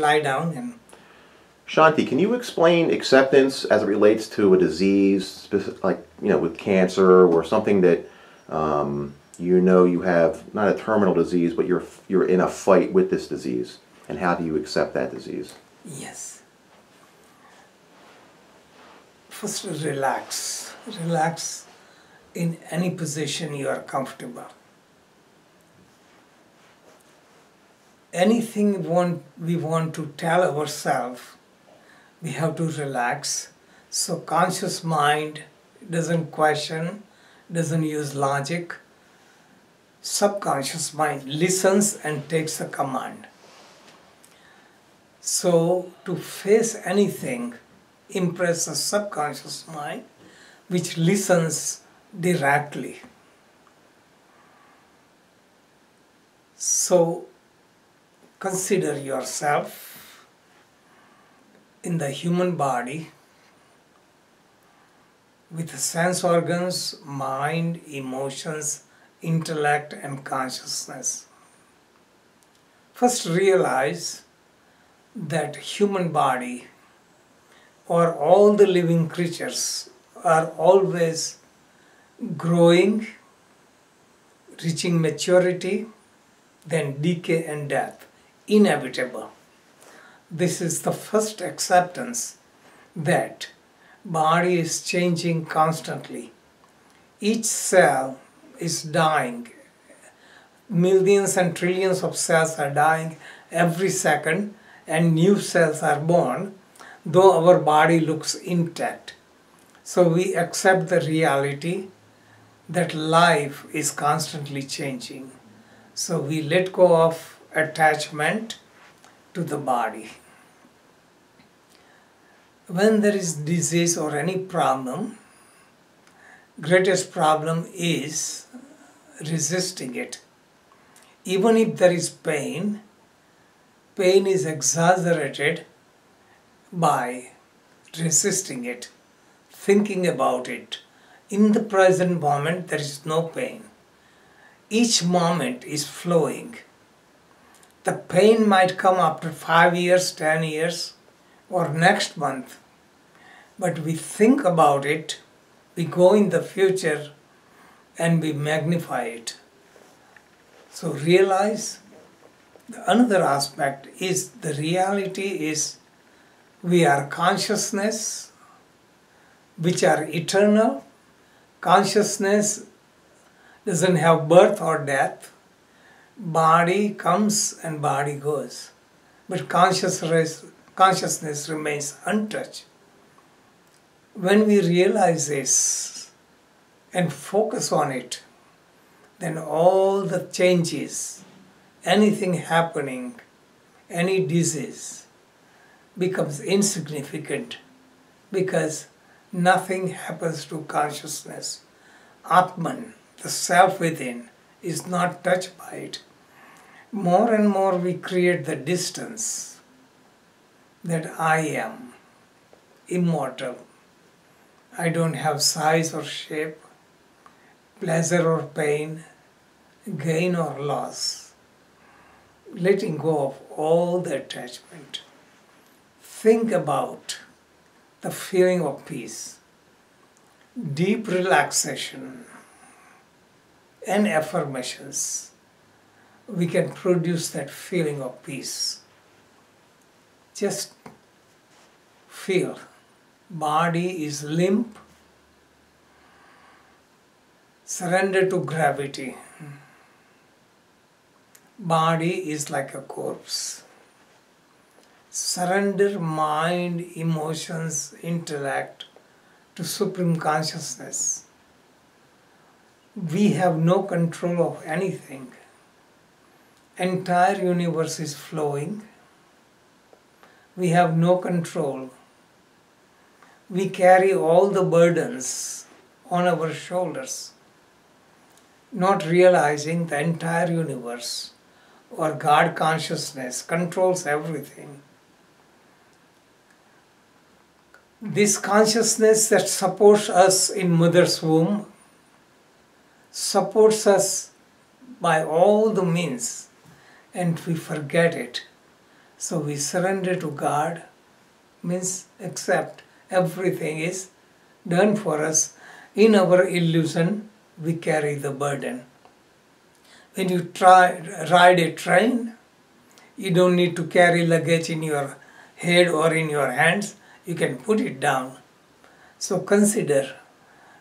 lie down and... Shanti, can you explain acceptance as it relates to a disease, like, with cancer or something that you have not a terminal disease, but you're in a fight with this disease, and how do you accept that disease? Yes. First, relax. Relax in any position you are comfortable. Anything we want to tell ourselves, we have to relax. So conscious mind doesn't question, doesn't use logic. Subconscious mind listens and takes a command. So to face anything, impress the subconscious mind, which listens directly. So consider yourself in the human body with the sense organs, mind, emotions, intellect, and consciousness. First realize that human body or all the living creatures are always growing, reaching maturity, then decay and death, inevitable. This is the first acceptance that body is changing constantly. Each cell is dying. Millions and trillions of cells are dying every second, and new cells are born, though our body looks intact. So we accept the reality that life is constantly changing. So we let go of attachment to the body. When there is disease or any problem, greatest problem is resisting it. Even if there is pain, pain is exaggerated by resisting it, thinking about it. In the present moment, there is no pain. Each moment is flowing. The pain might come after 5 years, 10 years, or next month. But we think about it, we go in the future, and we magnify it. So realize another aspect is the reality is we are consciousness, which are eternal. Consciousness doesn't have birth or death. Body comes and body goes. But consciousness remains untouched. When we realize this and focus on it, then all the changes, anything happening, any disease becomes insignificant because nothing happens to consciousness. Atman, the self within, is not touched by it. More and more we create the distance that I am immortal. I don't have size or shape, pleasure or pain, gain or loss. Letting go of all the attachment. Think about the feeling of peace, deep relaxation, and affirmations. We can produce that feeling of peace. Just feel. Body is limp. Surrender to gravity. Body is like a corpse. Surrender mind, emotions, intellect to Supreme Consciousness. We have no control of anything. Entire universe is flowing. We have no control. We carry all the burdens on our shoulders, not realizing the entire universe or God consciousness controls everything. This consciousness that supports us in mother's womb supports us by all the means, and we forget it. So we surrender to God, means accept everything is done for us. In our illusion, we carry the burden. When you ride a train, you don't need to carry luggage in your head or in your hands. You can put it down. So consider,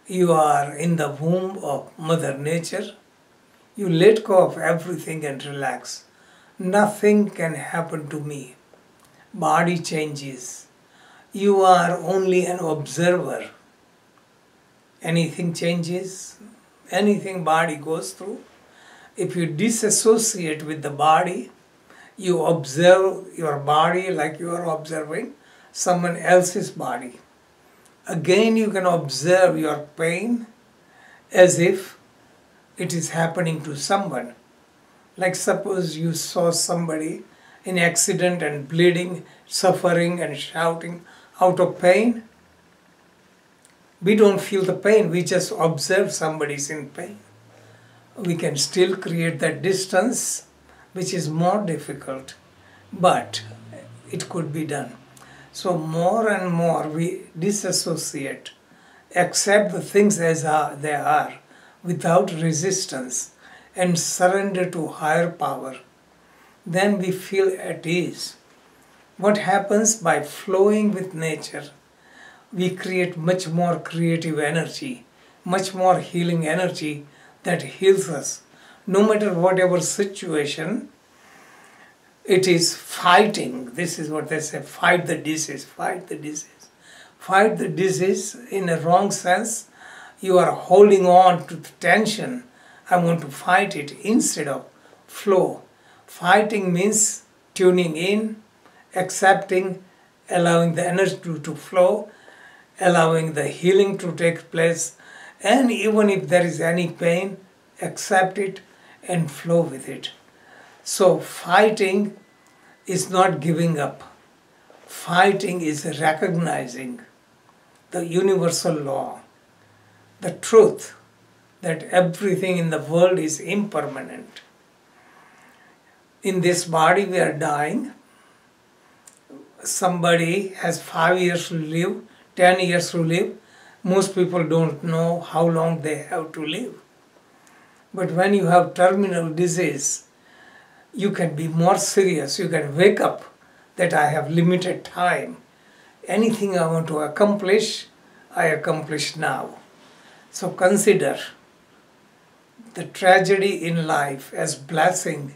you are in the womb of Mother Nature. You let go of everything and relax. Nothing can happen to me. Body changes. You are only an observer. Anything changes, anything body goes through. If you disassociate with the body, you observe your body like you are observing someone else's body. Again, you can observe your pain as if it is happening to someone. Like suppose you saw somebody in accident and bleeding, suffering and shouting out of pain. We don't feel the pain, we just observe somebody is in pain. We can still create that distance, which is more difficult, but it could be done. So more and more we disassociate, accept the things as they are without resistance and surrender to higher power. Then we feel at ease. What happens by flowing with nature? We create much more creative energy, much more healing energy that heals us. No matter whatever situation, it is fighting. This is what they say, fight the disease, fight the disease. Fight the disease in a wrong sense. You are holding on to the tension. I want to fight it instead of flow. Fighting means tuning in, accepting, allowing the energy to flow, allowing the healing to take place, and even if there is any pain, accept it and flow with it. So fighting is not giving up. Fighting is recognizing the universal law, the truth that everything in the world is impermanent. In this body we are dying. Somebody has 5 years to live, 10 years to live. Most people don't know how long they have to live. But when you have terminal disease, you can be more serious. You can wake up that I have limited time. Anything I want to accomplish, I accomplish now. So consider the tragedy in life as blessing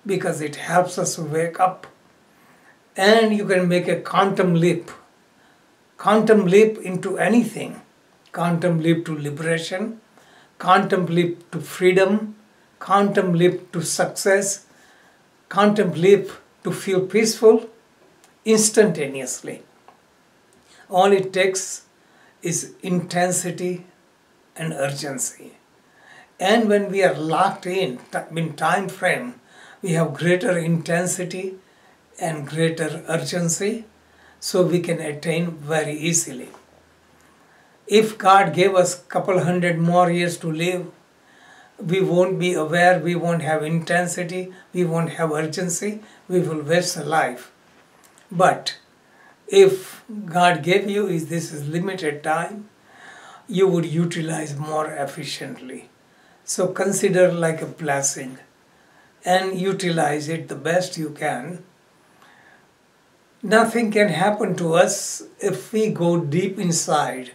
because it helps us wake up. And you can make a quantum leap into anything. Quantum leap to liberation, quantum leap to freedom, quantum leap to success, quantum leap to feel peaceful instantaneously. All it takes is intensity and urgency. And when we are locked in time frame, we have greater intensity and greater urgency, so we can attain very easily. If God gave us a couple hundred more years to live, we won't be aware, we won't have intensity, we won't have urgency, we will waste a life. But if God gave you this is limited time, you would utilize more efficiently. So consider like a blessing and utilize it the best you can. Nothing can happen to us if we go deep inside.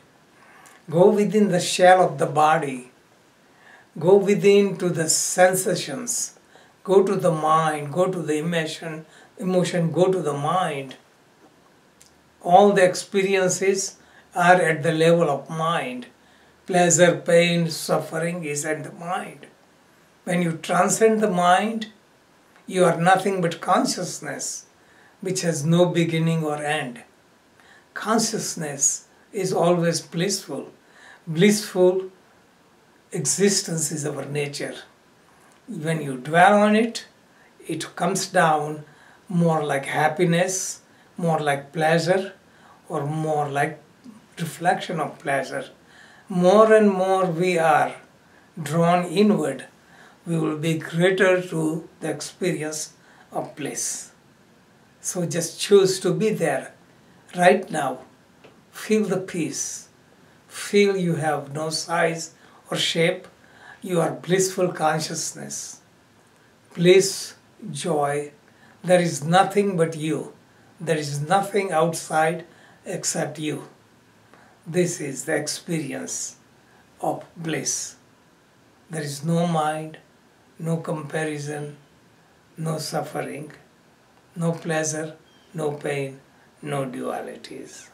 Go within the shell of the body. Go within to the sensations. Go to the mind. Go to the emotion. Go to the mind. All the experiences are at the level of mind. Pleasure, pain, suffering is at the mind. When you transcend the mind, you are nothing but consciousness, which has no beginning or end. Consciousness is always blissful. Blissful existence is our nature. When you dwell on it, it comes down more like happiness, more like pleasure, or more like reflection of pleasure. More and more we are drawn inward, we will be greater to the experience of bliss. So just choose to be there right now. Feel the peace. Feel you have no size or shape. You are blissful consciousness. Bliss, joy. There is nothing but you. There is nothing outside except you. This is the experience of bliss. There is no mind, no comparison, no suffering, no pleasure, no pain, no dualities.